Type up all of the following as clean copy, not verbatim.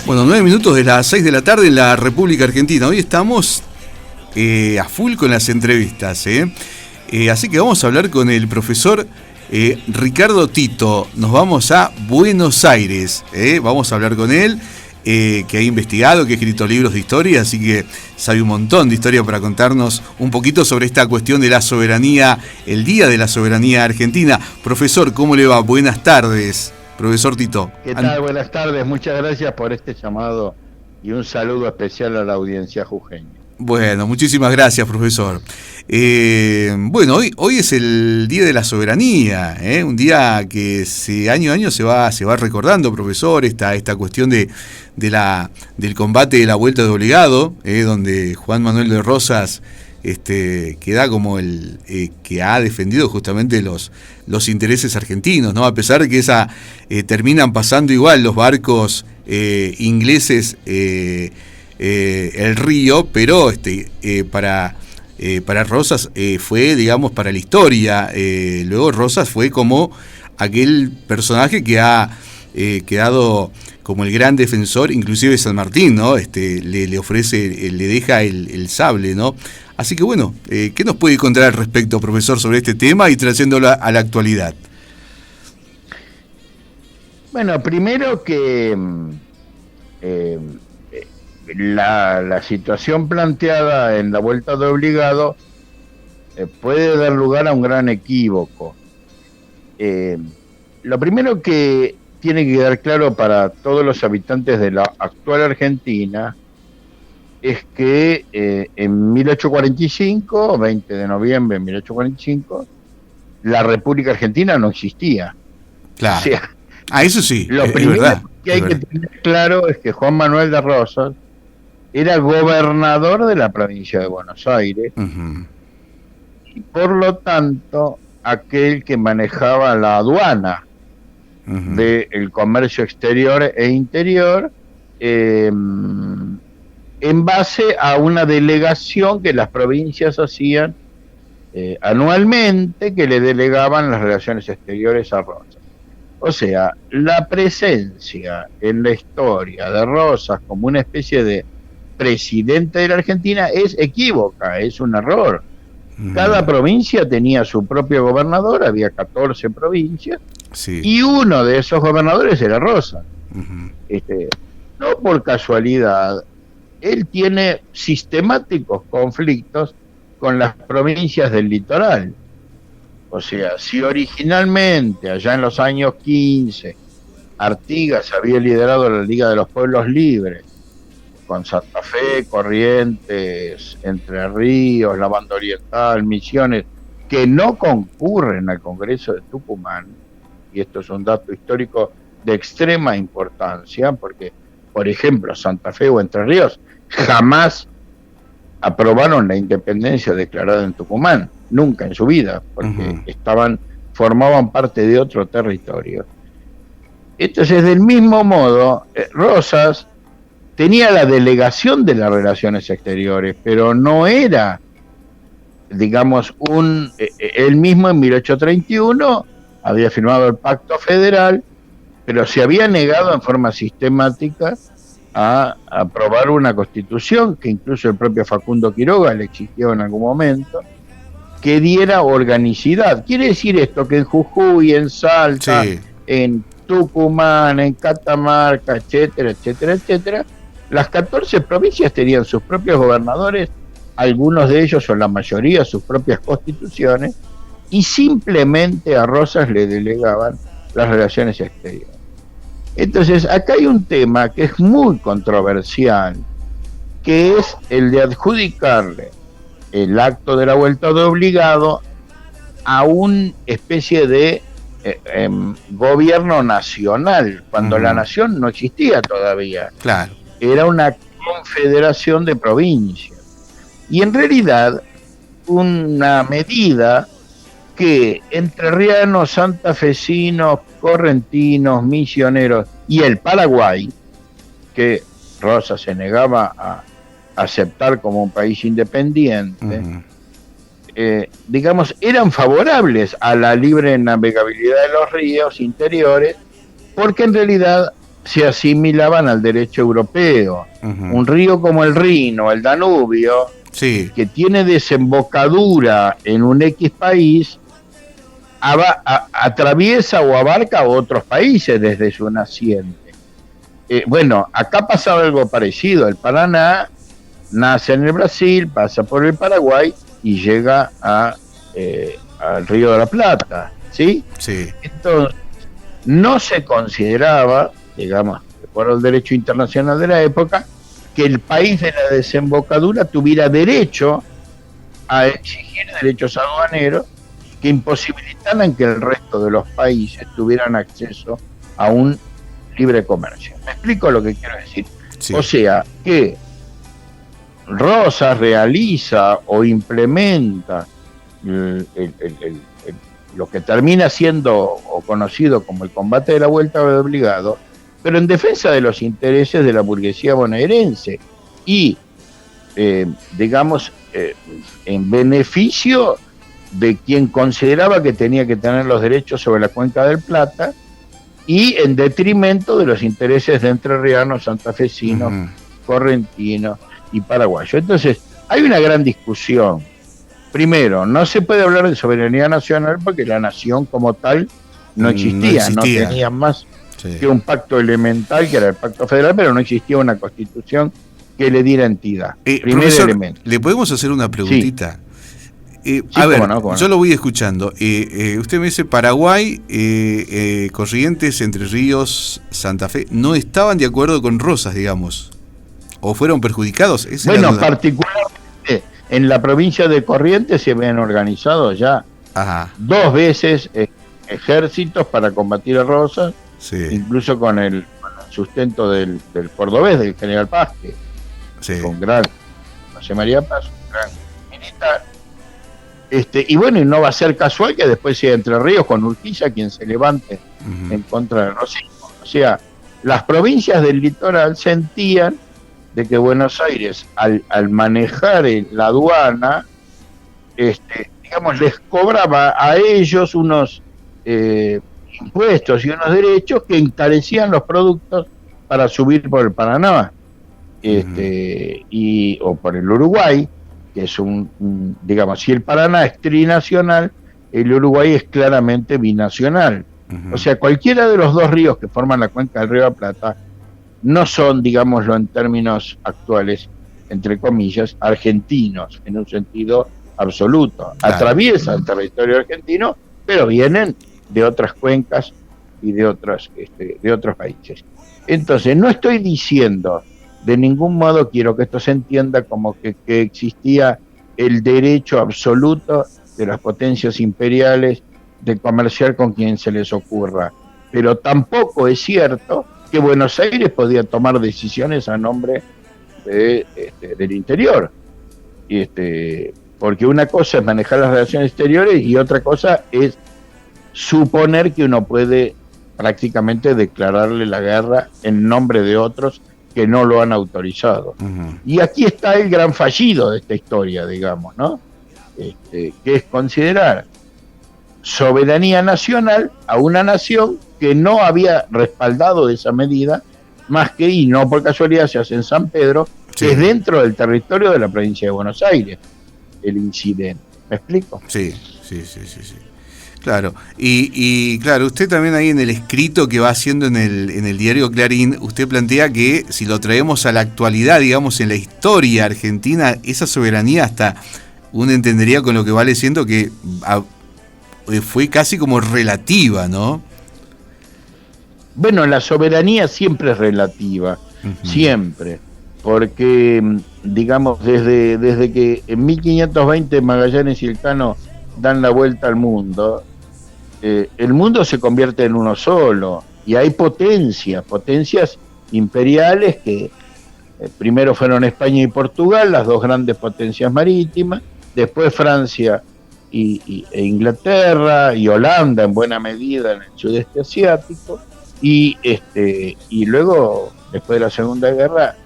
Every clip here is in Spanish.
Bueno, 9 minutos de las 6 de la tarde en la República Argentina. Hoy estamos a full con las entrevistas, así que vamos a hablar con el profesor Ricardo Tito. Nos vamos a Buenos Aires, vamos a hablar con él, que ha investigado, que ha escrito libros de historia, así que sabe un montón de historia para contarnos un poquito sobre esta cuestión de la soberanía, el Día de la Soberanía Argentina. Profesor, ¿cómo le va? Buenas tardes, profesor Tito. ¿Qué tal? Buenas tardes, muchas gracias por este llamado y un saludo especial a la audiencia jujeña. Bueno, muchísimas gracias, profesor. Bueno, hoy es el Día de la Soberanía, un día que año a año se va recordando, profesor, esta cuestión del combate de la Vuelta de Obligado, donde Juan Manuel de Rosas queda como el que ha defendido justamente los intereses argentinos, ¿no? A pesar de que terminan pasando igual los barcos ingleses el río, pero para Rosas fue, digamos, para la historia. Luego Rosas fue como aquel personaje que ha quedado como el gran defensor, inclusive San Martín, ¿no? Le ofrece, le deja el sable, ¿no? Así que bueno, ¿qué nos puede contar al respecto, profesor, sobre este tema y trayéndolo a la actualidad? Bueno, primero que la situación planteada en la Vuelta de Obligado puede dar lugar a un gran equívoco. Lo primero que tiene que quedar claro para todos los habitantes de la actual Argentina es que en 1845, 20 de noviembre de 1845, la República Argentina no existía. Claro. O sea, eso sí, lo primero que hay que tener claro es que Juan Manuel de Rosas era gobernador de la provincia de Buenos Aires, y por lo tanto aquel que manejaba la aduana del comercio exterior e interior, en base a una delegación que las provincias hacían anualmente, que le delegaban las relaciones exteriores a Rosas. O sea, la presencia en la historia de Rosas como una especie de presidente de la Argentina es equívoca, es un error. Cada provincia tenía su propio gobernador, había 14 provincias, sí, y uno de esos gobernadores era Rosas. No por casualidad, él tiene sistemáticos conflictos con las provincias del litoral. O sea, si originalmente, allá en los años 15, Artigas había liderado la Liga de los Pueblos Libres, con Santa Fe, Corrientes, Entre Ríos, la Banda Oriental, Misiones, que no concurren al Congreso de Tucumán, y esto es un dato histórico de extrema importancia, porque, por ejemplo, Santa Fe o Entre Ríos jamás aprobaron la independencia declarada en Tucumán, nunca en su vida, porque formaban parte de otro territorio. Entonces, del mismo modo, Rosas tenía la delegación de las relaciones exteriores, pero no era, digamos, él mismo en 1831 había firmado el Pacto Federal, pero se había negado en forma sistemática a aprobar una constitución que incluso el propio Facundo Quiroga le exigió en algún momento, que diera organicidad. Quiere decir esto, que en Jujuy, en Salta, sí, en Tucumán, en Catamarca, etcétera, etcétera, etcétera, las 14 provincias tenían sus propios gobernadores, algunos de ellos o la mayoría sus propias constituciones, y simplemente a Rosas le delegaban las relaciones exteriores. Entonces, acá hay un tema que es muy controversial, que es el de adjudicarle el acto de la Vuelta de Obligado a una especie de gobierno nacional, cuando la nación no existía todavía. Claro. Era una confederación de provincias. Y en realidad, una medida que entrerrianos, santafesinos, correntinos, misioneros y el Paraguay, que Rosas se negaba a aceptar como un país independiente, digamos, eran favorables a la libre navegabilidad de los ríos interiores, porque en realidad se asimilaban al derecho europeo. Un río como el Rin o el Danubio, Sí. que tiene desembocadura en un X país, atraviesa o abarca a otros países desde su naciente. Bueno, acá pasaba algo parecido. El Paraná nace en el Brasil, pasa por el Paraguay y llega al Río de la Plata, ¿sí? Sí. Entonces, no se consideraba, digamos, de acuerdo al derecho internacional de la época, que el país de la desembocadura tuviera derecho a exigir derechos aduaneros que imposibilitaran que el resto de los países tuvieran acceso a un libre comercio. ¿Me explico lo que quiero decir? Sí. O sea, que Rosas realiza o implementa lo que termina siendo o conocido como el combate de la vuelta de obligado, pero en defensa de los intereses de la burguesía bonaerense y, digamos, en beneficio de quien consideraba que tenía que tener los derechos sobre la cuenca del Plata y en detrimento de los intereses de entrerrianos, santafesinos, correntinos y paraguayos. Entonces, hay una gran discusión. Primero, no se puede hablar de soberanía nacional porque la nación como tal no existía. No tenía más que un pacto elemental, que era el pacto federal, pero no existía una constitución que le diera entidad. Primer profesor, elemento. ¿le podemos hacer una preguntita? Sí. A ver, cómo no. Yo lo voy escuchando. Usted me dice Paraguay, Corrientes, Entre Ríos, Santa Fe, ¿no estaban de acuerdo con Rosas, digamos? ¿O fueron perjudicados? Bueno, particularmente en la provincia de Corrientes se habían organizado ya 2 veces ejércitos para combatir a Rosas, incluso con el sustento del cordobés, del general Paz, con gran José María Paz, un gran militar. Y bueno, y no va a ser casual que después sea Entre Ríos con Urquiza quien se levante en contra del rosismo. O sea, las provincias del litoral sentían de que Buenos Aires, al manejar la aduana, digamos, les cobraba a ellos unos impuestos y unos derechos que encarecían los productos para subir por el Paraná, o por el Uruguay, que es digamos, si el Paraná es trinacional, el Uruguay es claramente binacional. O sea, cualquiera de los 2 ríos que forman la cuenca del Río de la Plata no son, digámoslo en términos actuales, entre comillas, argentinos, en un sentido absoluto. Claro. Atraviesan el territorio argentino, pero vienen de otras cuencas y de otros países. Entonces, no estoy diciendo, de ningún modo quiero que esto se entienda como que existía el derecho absoluto de las potencias imperiales de comerciar con quien se les ocurra, pero tampoco es cierto que Buenos Aires podía tomar decisiones a nombre del interior. Porque una cosa es manejar las relaciones exteriores y otra cosa es suponer que uno puede prácticamente declararle la guerra en nombre de otros que no lo han autorizado. Y aquí está el gran fallido de esta historia, digamos, ¿no? Que es considerar soberanía nacional a una nación que no había respaldado esa medida, más que, y no por casualidad se hace en San Pedro, que es dentro del territorio de la provincia de Buenos Aires, el incidente. ¿Me explico? Sí. Claro, y claro, usted también ahí en el escrito que va haciendo en el diario Clarín, usted plantea que si lo traemos a la actualidad, digamos, en la historia argentina, esa soberanía hasta uno entendería con lo que vale siendo que fue casi como relativa, ¿no? Bueno, la soberanía siempre es relativa, siempre, porque, digamos, desde que en 1520 Magallanes y Elcano dan la vuelta al mundo, el mundo se convierte en uno solo, y hay potencias imperiales que primero fueron España y Portugal, las 2 grandes potencias marítimas, después Francia e Inglaterra, y Holanda en buena medida en el sudeste asiático, y luego, después de la Segunda Guerra,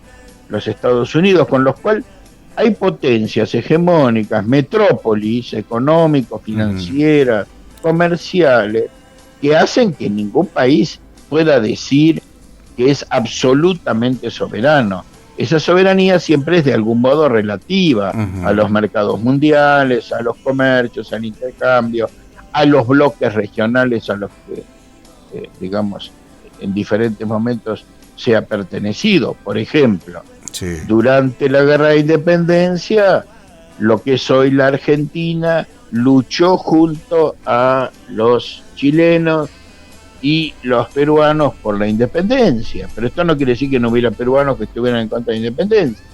los Estados Unidos, con los cuales hay potencias hegemónicas, metrópolis, económicos, financieras, comerciales, que hacen que ningún país pueda decir que es absolutamente soberano. Esa soberanía siempre es de algún modo relativa a los mercados mundiales, a los comercios, al intercambio, a los bloques regionales a los que, digamos, en diferentes momentos se ha pertenecido. Por ejemplo, durante la Guerra de Independencia, lo que es hoy la Argentina luchó junto a los chilenos y los peruanos por la independencia, pero esto no quiere decir que no hubiera peruanos que estuvieran en contra de la independencia.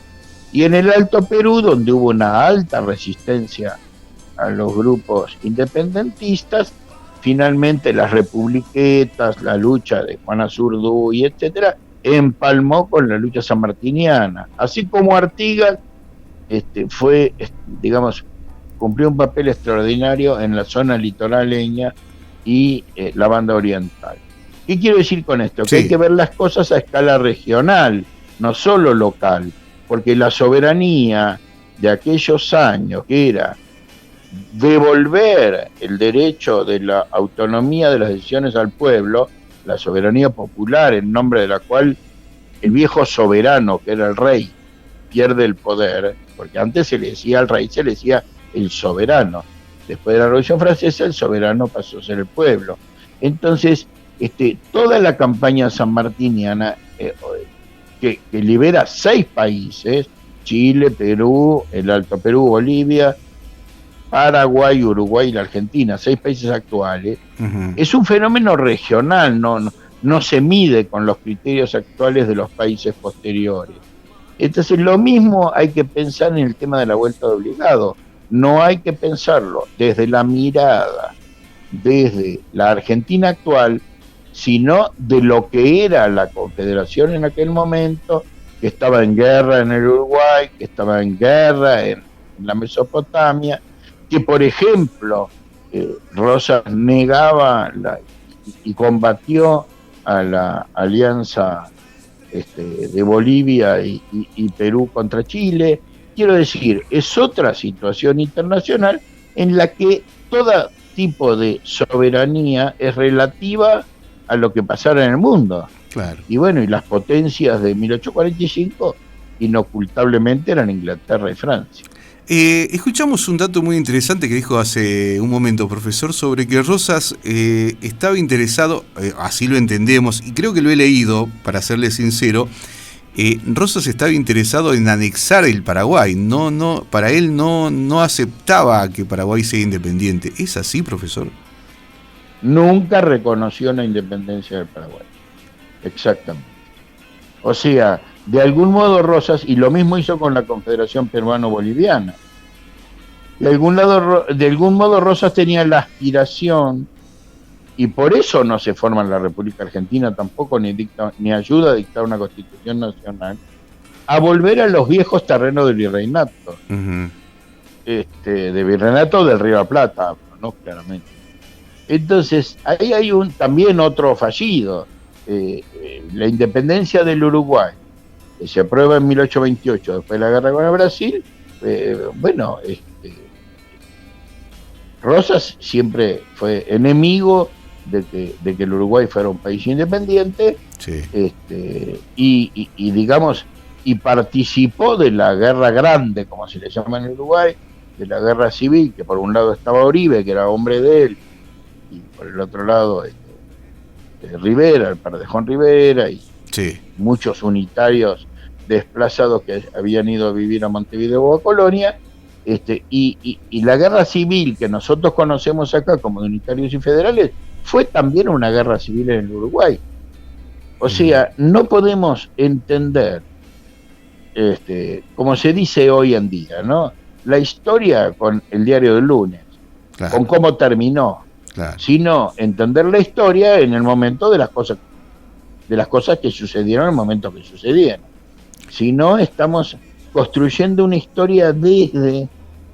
Y en el Alto Perú, donde hubo una alta resistencia a los grupos independentistas, finalmente las republiquetas, la lucha de Juan Azurduy, etcétera, empalmó con la lucha sanmartiniana, así como Artigas fue, digamos, cumplió un papel extraordinario en la zona litoraleña y la banda oriental. ¿Qué quiero decir con esto? Que hay que ver las cosas a escala regional, no solo local, porque la soberanía de aquellos años, que era devolver el derecho de la autonomía de las decisiones al pueblo, la soberanía popular, en nombre de la cual el viejo soberano, que era el rey, pierde el poder, porque antes se le decía al rey, se le decía el soberano. Después de la Revolución Francesa, el soberano pasó a ser el pueblo. Entonces, toda la campaña sanmartiniana, que libera 6 países, Chile, Perú, el Alto Perú, Bolivia, Paraguay, Uruguay y la Argentina, 6 países actuales, es un fenómeno regional, no se mide con los criterios actuales de los países posteriores. Entonces, lo mismo hay que pensar en el tema de la vuelta de obligado. No hay que pensarlo desde la mirada, desde la Argentina actual, sino de lo que era la Confederación en aquel momento, que estaba en guerra en el Uruguay, que estaba en guerra en la Mesopotamia, que por ejemplo Rosas negaba y combatió a la alianza de Bolivia y Perú contra Chile. Quiero decir, es otra situación internacional en la que todo tipo de soberanía es relativa a lo que pasara en el mundo. Claro. Y bueno, y las potencias de 1845 inocultablemente eran Inglaterra y Francia. Escuchamos un dato muy interesante que dijo hace un momento, profesor, sobre que Rosas estaba interesado, así lo entendemos, y creo que lo he leído, para serle sincero, Rosas estaba interesado en anexar el Paraguay, para él no aceptaba que Paraguay sea independiente. ¿Es así, profesor? Nunca reconoció la independencia del Paraguay. Exactamente. O sea, de algún modo Rosas, y lo mismo hizo con la Confederación Peruano-Boliviana, de algún modo Rosas tenía la aspiración, y por eso no se forma en la República Argentina tampoco, ni ayuda a dictar una constitución nacional, a volver a los viejos terrenos del virreinato, de virreinato del Río de la Plata, ¿no? Claramente. Entonces, ahí hay también otro fallido, la independencia del Uruguay, que se aprueba en 1828, después de la guerra con el Brasil. Rosas siempre fue enemigo de que el Uruguay fuera un país independiente, sí. y participó de la guerra grande, como se le llama en Uruguay, de la guerra civil, que por un lado estaba Oribe, que era hombre de él, y por el otro lado Rivera, el Pardejón Rivera, y sí, muchos unitarios desplazados que habían ido a vivir a Montevideo o a Colonia, y la guerra civil que nosotros conocemos acá como unitarios y federales fue también una guerra civil en el Uruguay. O sea, no podemos entender, como se dice hoy en día, ¿no?, la historia con el diario del lunes, claro, con cómo terminó, claro, sino entender la historia en el momento de las cosas que sucedieron en el momento que sucedieron. Si no, estamos construyendo una historia desde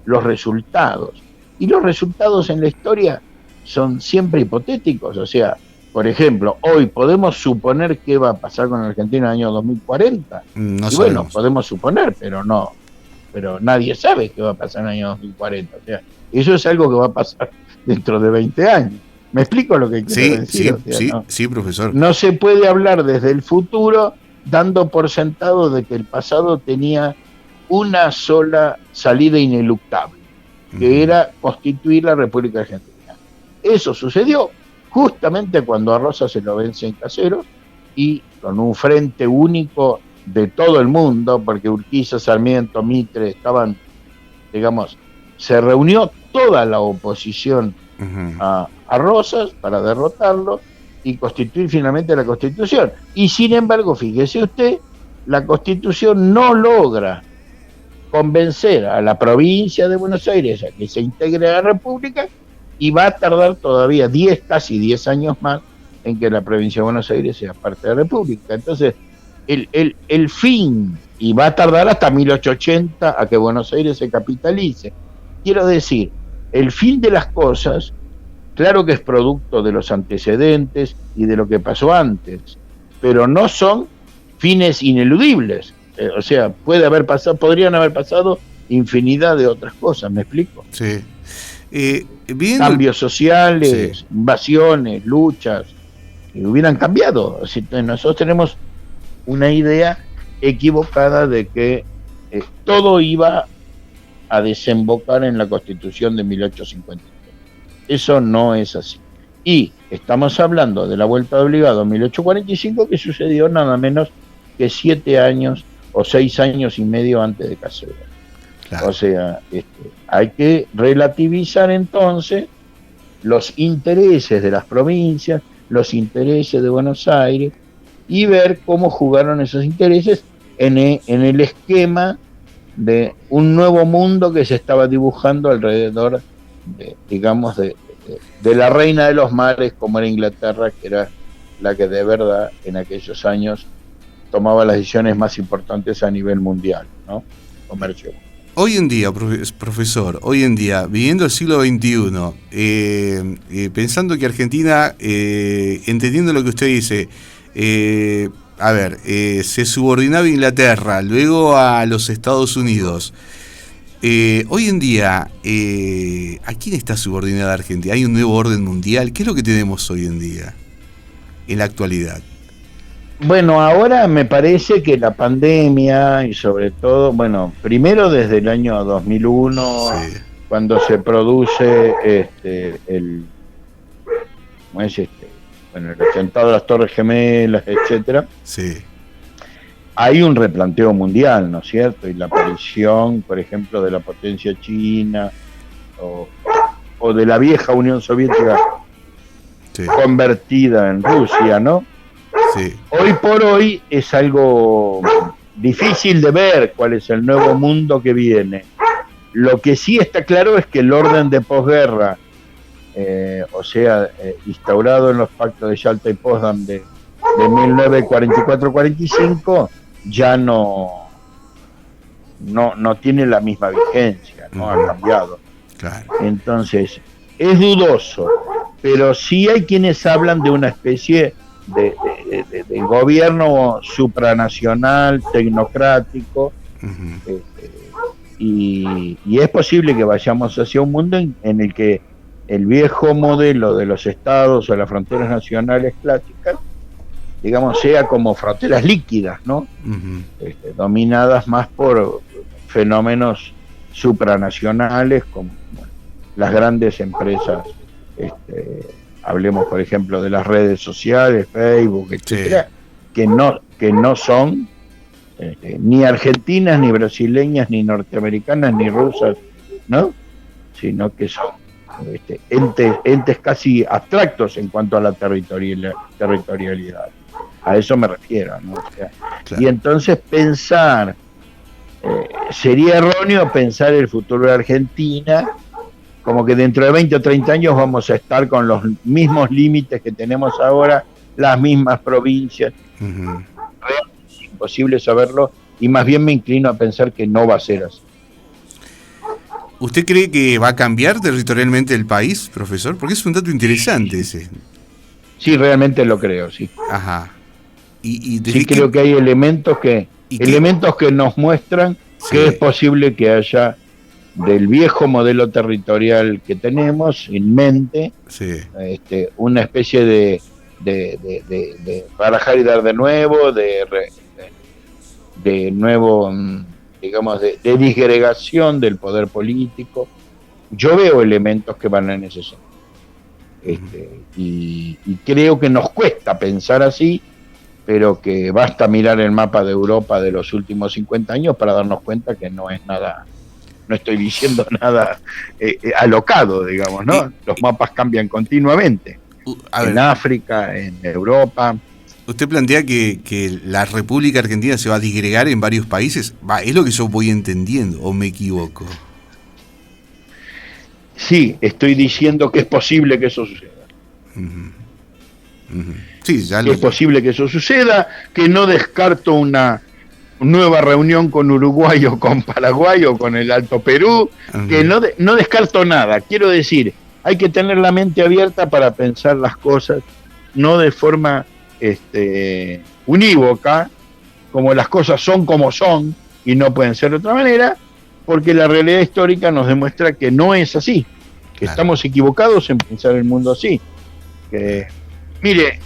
los resultados, y los resultados en la historia son siempre hipotéticos. O sea, por ejemplo, hoy podemos suponer qué va a pasar con Argentina en el año 2040. No y sabemos. Bueno, podemos suponer, pero nadie sabe qué va a pasar en el año 2040. O sea, eso es algo que va a pasar dentro de 20 años. ¿Me explico lo que quiero decir? Sí, profesor. No se puede hablar desde el futuro dando por sentado de que el pasado tenía una sola salida ineluctable, que era constituir la República Argentina. Eso sucedió justamente cuando a Rosas se lo vence en Caseros y con un frente único de todo el mundo, porque Urquiza, Sarmiento, Mitre estaban, digamos, se reunió toda la oposición a Rosas para derrotarlo y constituir finalmente la Constitución. Y sin embargo, fíjese usted, la Constitución no logra convencer a la provincia de Buenos Aires a que se integre a la República, y va a tardar todavía casi 10 años más en que la provincia de Buenos Aires sea parte de la República. Entonces, el fin, y va a tardar hasta 1880 a que Buenos Aires se capitalice. Quiero decir, el fin de las cosas, claro que es producto de los antecedentes y de lo que pasó antes, pero no son fines ineludibles. O sea, podrían haber pasado infinidad de otras cosas, ¿me explico? Sí. Cambios sociales, invasiones, luchas, que hubieran cambiado. Nosotros tenemos una idea equivocada de que todo iba a desembocar en la Constitución de 1853. Eso no es así. Y estamos hablando de la vuelta de obligado en 1845, que sucedió nada menos que 7 años o 6 años y medio antes de Caseros. Claro. O sea, hay que relativizar entonces los intereses de las provincias, los intereses de Buenos Aires, y ver cómo jugaron esos intereses en el esquema de un nuevo mundo que se estaba dibujando alrededor de la reina de los mares, como era Inglaterra, que era la que de verdad en aquellos años tomaba las decisiones más importantes a nivel mundial, ¿no? Comercio. Hoy en día, profesor, viviendo el siglo XXI, pensando que Argentina, entendiendo lo que usted dice, se subordinaba a Inglaterra, luego a los Estados Unidos. Hoy en día, ¿a quién está subordinada Argentina? ¿Hay un nuevo orden mundial? ¿Qué es lo que tenemos hoy en día, en la actualidad? Bueno, ahora me parece que la pandemia y sobre todo, primero desde el año 2001, cuando se produce el atentado de las Torres Gemelas, etcétera. Sí. Hay un replanteo mundial, ¿no es cierto? Y la aparición, por ejemplo, de la potencia china o de la vieja Unión Soviética convertida en Rusia, ¿no? Sí. Hoy por hoy es algo difícil de ver cuál es el nuevo mundo que viene. Lo que sí está claro es que el orden de posguerra, instaurado en los pactos de Yalta y Potsdam de 1944-45, ya no tiene la misma vigencia, no ha cambiado. Claro. Entonces, es dudoso, pero sí hay quienes hablan de una especie de gobierno supranacional, tecnocrático, y es posible que vayamos hacia un mundo en el que el viejo modelo de los estados o las fronteras nacionales clásicas, digamos, sea como fronteras líquidas, ¿no? Dominadas más por fenómenos supranacionales como las grandes empresas, hablemos por ejemplo de las redes sociales, Facebook, etcétera, que no son ni argentinas, ni brasileñas, ni norteamericanas, ni rusas, ¿no? Sino que son entes casi abstractos en cuanto a la territorialidad. A eso me refiero, ¿no? O sea, claro. Y entonces sería erróneo pensar el futuro de Argentina como que dentro de 20 o 30 años vamos a estar con los mismos límites que tenemos ahora, las mismas provincias. Es imposible saberlo, y más bien me inclino a pensar que no va a ser así. ¿Usted cree que va a cambiar territorialmente el país, profesor? Porque es un dato interesante ese. Sí, realmente lo creo, sí. Ajá. Sí, creo que hay elementos que nos muestran que es posible que haya del viejo modelo territorial que tenemos en mente, Sí. una especie de barajar y dar de nuevo, de nuevo, digamos, de disgregación del poder político. Yo veo elementos que van en ese sentido. Y creo que nos cuesta pensar así, pero que basta mirar el mapa de Europa de los últimos 50 años para darnos cuenta que no es nada, no estoy diciendo nada alocado, digamos, ¿no? Los mapas cambian continuamente, en África, en Europa. Usted plantea que la República Argentina se va a disgregar en varios países. Es lo que yo voy entendiendo, ¿o me equivoco? Sí, estoy diciendo que es posible que eso suceda. Sí, ya es posible que eso suceda, que no descarto una nueva reunión con Uruguay o con Paraguay o con el Alto Perú, que no descarto nada. Quiero decir, hay que tener la mente abierta para pensar las cosas, no de forma unívoca, como las cosas son como son y no pueden ser de otra manera, porque la realidad histórica nos demuestra que no es así, que estamos equivocados en pensar el mundo así. Mire,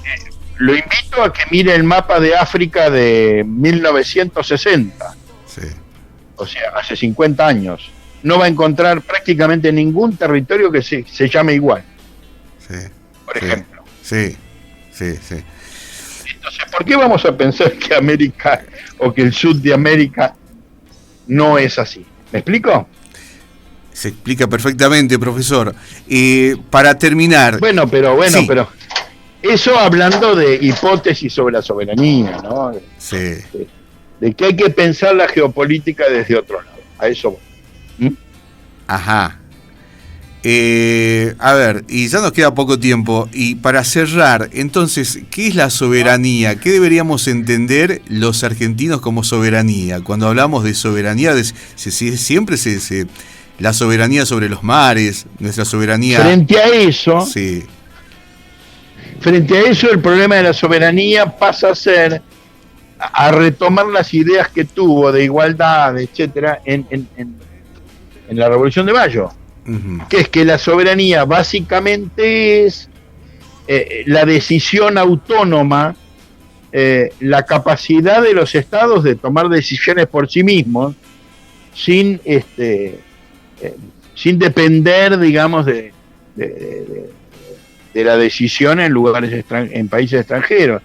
lo invito a que mire el mapa de África de 1960, o sea, hace 50 años. No va a encontrar prácticamente ningún territorio que se llame igual, por ejemplo. Entonces, ¿por qué vamos a pensar que América o que el sur de América no es así? ¿Me explico? Se explica perfectamente, profesor. Para terminar... pero eso hablando de hipótesis sobre la soberanía, ¿no? De que hay que pensar la geopolítica desde otro lado. A eso voy. Ajá. A ver, y ya nos queda poco tiempo. Y para cerrar, entonces, ¿qué es la soberanía? ¿Qué deberíamos entender los argentinos como soberanía? Cuando hablamos de soberanía, siempre la soberanía sobre los mares, nuestra soberanía... Frente a eso, el problema de la soberanía pasa a ser a retomar las ideas que tuvo de igualdad, etcétera, en la Revolución de Mayo. Que es que la soberanía básicamente es la decisión autónoma, la capacidad de los estados de tomar decisiones por sí mismos, sin depender, digamos, de la decisión en países extranjeros.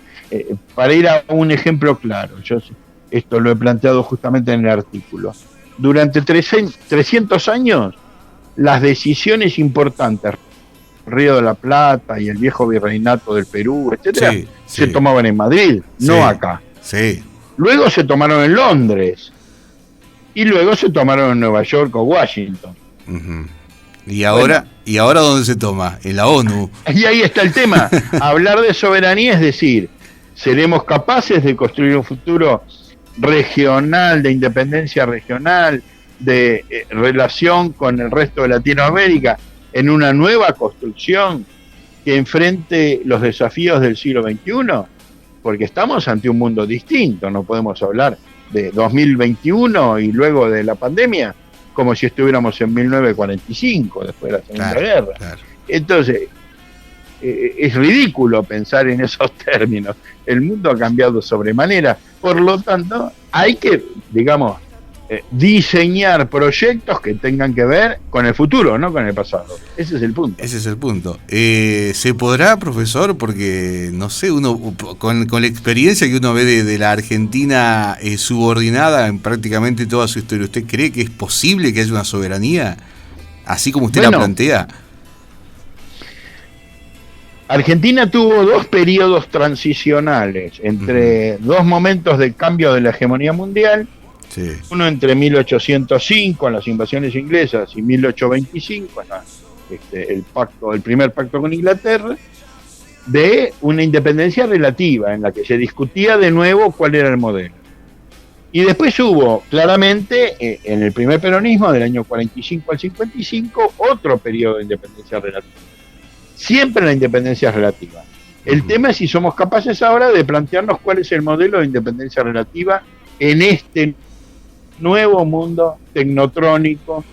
Para ir a un ejemplo claro, yo esto lo he planteado justamente en el artículo. Durante 300 años, las decisiones importantes, Río de la Plata y el viejo virreinato del Perú, etcétera, se tomaban en Madrid, no acá. Luego se tomaron en Londres y luego se tomaron en Nueva York o Washington. ¿Y ahora dónde se toma? En la ONU. Y ahí está el tema. Hablar de soberanía es decir, ¿seremos capaces de construir un futuro regional, de independencia regional, de relación con el resto de Latinoamérica, en una nueva construcción que enfrente los desafíos del siglo XXI? Porque estamos ante un mundo distinto, no podemos hablar de 2021 y luego de la pandemia como si estuviéramos en 1945, después de la Segunda Guerra. Entonces, es ridículo pensar en esos términos. El mundo ha cambiado sobremanera, por lo tanto, hay que, digamos, diseñar proyectos que tengan que ver con el futuro, no con el pasado. Ese es el punto. ¿Se podrá, profesor? Porque, no sé, uno con la experiencia que uno ve de la Argentina subordinada en prácticamente toda su historia, ¿usted cree que es posible que haya una soberanía así como usted la plantea? Argentina tuvo dos periodos transicionales entre dos momentos de cambio de la hegemonía mundial. Uno entre 1805 en las invasiones inglesas y 1825 el primer pacto con Inglaterra, de una independencia relativa en la que se discutía de nuevo cuál era el modelo. Y después hubo claramente en el primer peronismo del año 45 al 55 otro periodo de independencia relativa. Siempre la independencia es relativa. El tema es si somos capaces ahora de plantearnos cuál es el modelo de independencia relativa en este nuevo mundo tecnotrónico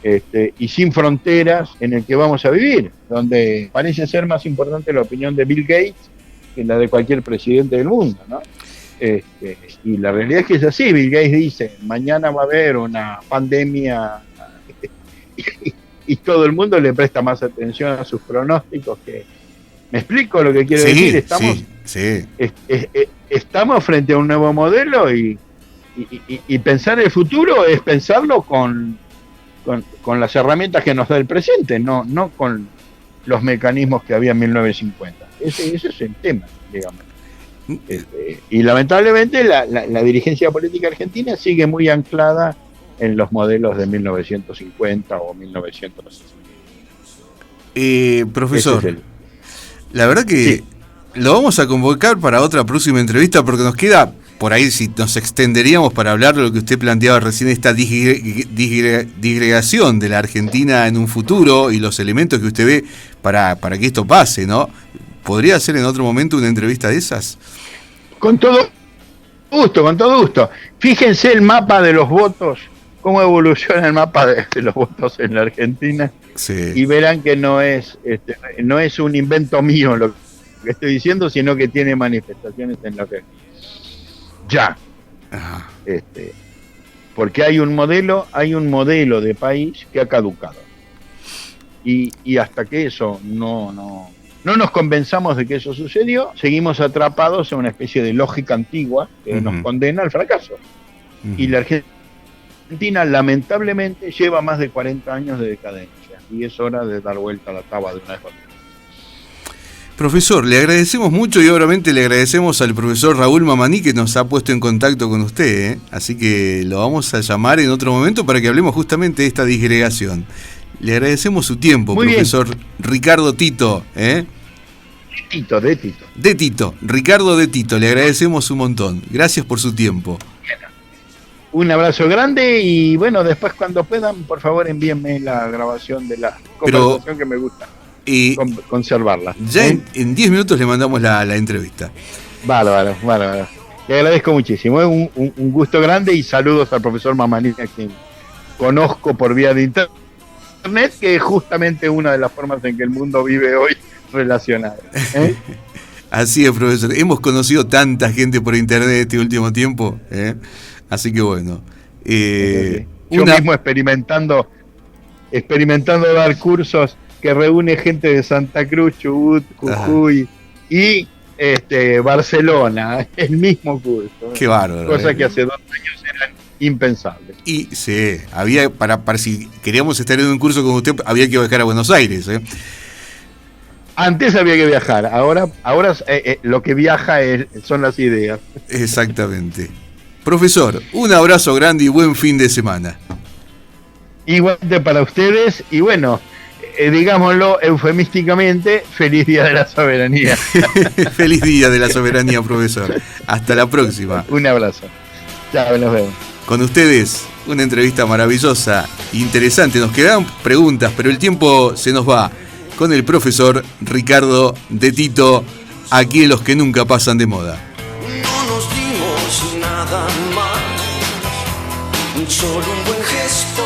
y sin fronteras en el que vamos a vivir, donde parece ser más importante la opinión de Bill Gates que la de cualquier presidente del mundo, ¿no? Y la realidad es que es así. Bill Gates dice, mañana va a haber una pandemia y todo el mundo le presta más atención a sus pronósticos que... ¿Me explico lo que quiero decir? Estamos frente a un nuevo modelo y pensar el futuro es pensarlo con las herramientas que nos da el presente, no con los mecanismos que había en 1950. Ese es el tema, digamos. Y lamentablemente la dirigencia política argentina sigue muy anclada en los modelos de 1950 o 1960. Profesor, la verdad que lo vamos a convocar para otra próxima entrevista porque nos queda, por ahí si nos extenderíamos para hablar de lo que usted planteaba recién, esta disgregación de la Argentina en un futuro y los elementos que usted ve para que esto pase, ¿no? ¿Podría hacer en otro momento una entrevista de esas? Con todo gusto. Fíjense el mapa de los votos, cómo evoluciona el mapa de los votos en la Argentina, sí. Y verán que no es un invento mío lo que estoy diciendo, sino que tiene manifestaciones en la Argentina. Ya. Ajá. Porque hay un modelo de país que ha caducado. Y hasta que eso no nos convenzamos de que eso sucedió, seguimos atrapados en una especie de lógica antigua que nos condena al fracaso. Y la Argentina, lamentablemente, lleva más de 40 años de decadencia. Y es hora de dar vuelta a la taba de una vez por todas. Profesor, le agradecemos mucho y obviamente le agradecemos al profesor Raúl Mamaní que nos ha puesto en contacto con usted, ¿eh? Así que lo vamos a llamar en otro momento para que hablemos justamente de esta disgregación. Le agradecemos su tiempo, muy profesor bien. Ricardo Tito, ¿eh? De Tito, Ricardo de Tito, le agradecemos un montón. Gracias por su tiempo. Un abrazo grande y bueno, después cuando puedan, por favor envíenme la grabación de la conversación que me gusta. Y conservarla. Ya en 10 minutos le mandamos la entrevista. Bárbaro. Le agradezco muchísimo. Es un gusto grande y saludos al profesor Mamaní, a quien conozco por vía de internet, que es justamente una de las formas en que el mundo vive hoy relacionado. Así es, profesor. Hemos conocido tanta gente por internet este último tiempo, ¿eh? Así que bueno. Yo mismo experimentando dar cursos que reúne gente de Santa Cruz, Chubut, Jujuy y Barcelona, el mismo curso. Qué bárbaro. Cosa que hace 2 años eran impensables. Y sí, había para si queríamos estar en un curso con usted, había que viajar a Buenos Aires, ¿eh? Antes había que viajar, ahora lo que viaja son las ideas. Exactamente. Profesor, un abrazo grande y buen fin de semana. Igualmente para ustedes y bueno, digámoslo eufemísticamente, feliz Día de la Soberanía. Feliz Día de la Soberanía, profesor. Hasta la próxima. Un abrazo. Chao, nos vemos. Con ustedes, una entrevista maravillosa, interesante. Nos quedan preguntas, pero el tiempo se nos va. Con el profesor Ricardo de Tito, aquí en Los que Nunca Pasan de Moda. No nos dimos nada más, solo un buen gesto.